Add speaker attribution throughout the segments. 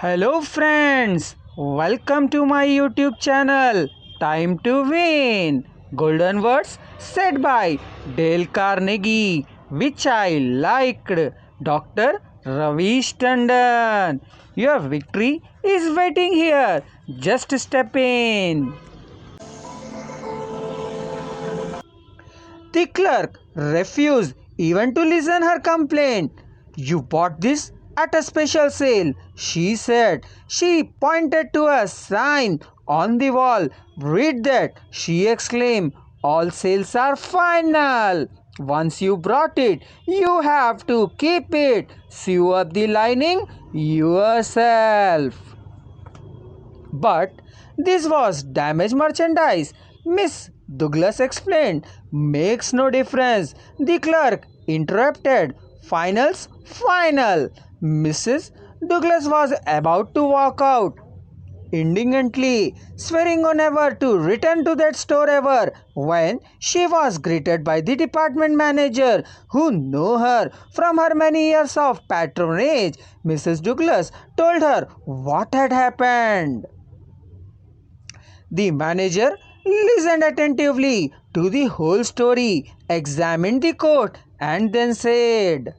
Speaker 1: Hello friends, welcome to my YouTube channel. Time to win. Golden words said by Dale Carnegie, which I liked. Dr. Ravish Tandon. Your victory is waiting here. Just step in. The clerk refused even to listen her complaint. You bought this at a special sale, she said. She pointed to a sign on the wall. Read that, she exclaimed. All sales are final. Once you brought it, you have to keep it. Sew up the lining yourself. But this was damaged merchandise, Miss Douglas explained. Makes no difference. The clerk interrupted. Finals, final. Mrs. Douglas was about to walk out, indignantly, swearing on never to return to that store ever, when she was greeted by the department manager, who knew her from her many years of patronage. Mrs. Douglas told her what had happened. The manager listened attentively to the whole story, examined the coat, and then said,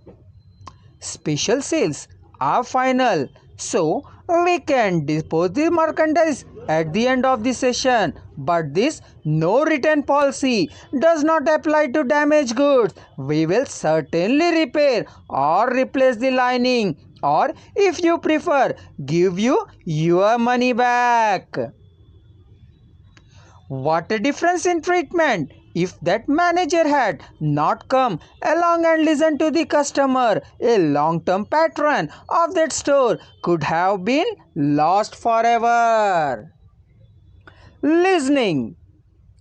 Speaker 1: "Special sales are final, so we can dispose the merchandise at the end of the session. But this no return policy does not apply to damaged goods. We will certainly repair or replace the lining, or if you prefer, give you your money back." What a difference in treatment! If that manager had not come along and listened to the customer, a long-term patron of that store could have been lost forever. Listening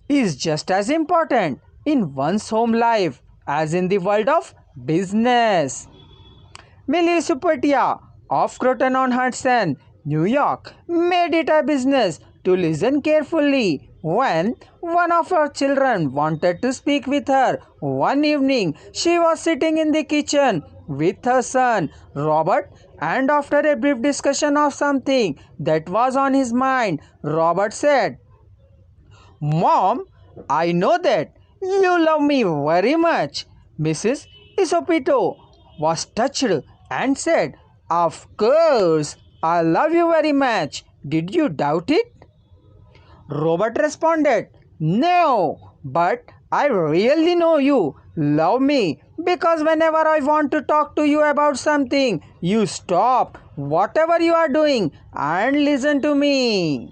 Speaker 1: is just as important in one's home life as in the world of business. Millie Supatia of Croton-on-Hudson, New York, made it a business to listen carefully when one of her children wanted to speak with her. One evening, she was sitting in the kitchen with her son, Robert, and after a brief discussion of something that was on his mind, Robert said, "Mom, I know that you love me very much." Mrs. Isopito was touched and said, "Of course, I love you very much. Did you doubt it?" Robert responded, "No, but I really know you love me, because whenever I want to talk to you about something, you stop whatever you are doing and listen to me."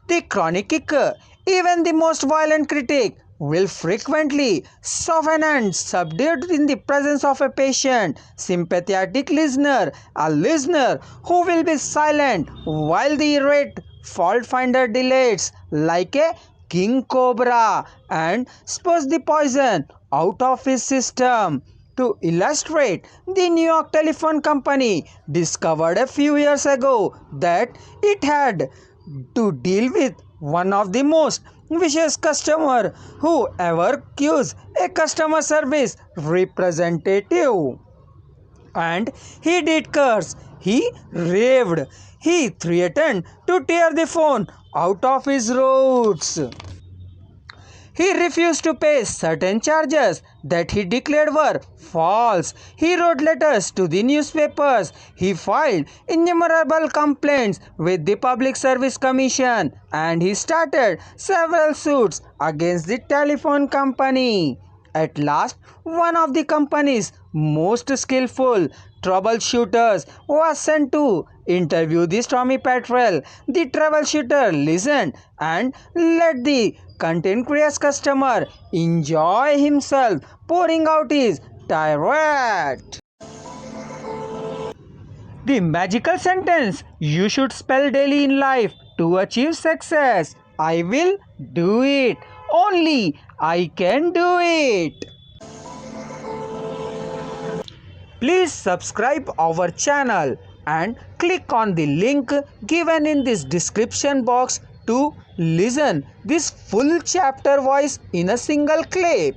Speaker 1: The chronic kicker, even the most violent critic, will frequently soften and subdue in the presence of a patient, sympathetic listener, a listener who will be silent while the irate fault finder delays like a king cobra and spurs the poison out of his system. To illustrate, the New York Telephone Company discovered a few years ago that it had to deal with one of the most vicious customer who ever accused a customer service representative. And he did curse, he raved, he threatened to tear the phone out of his roots. He refused to pay certain charges that he declared were false. He wrote letters to the newspapers. He filed innumerable complaints with the Public Service Commission, and he started several suits against the telephone company. At last, one of the company's most skillful troubleshooters was sent to interview the Stormy Petrel. The troubleshooter listened and let the cantankerous customer enjoy himself, pouring out his tirade. The magical sentence you should spell daily in life to achieve success: I will do it. Only I can do it. Please subscribe our channel and click on the link given in this description box to listen this full chapter voice in a single clip.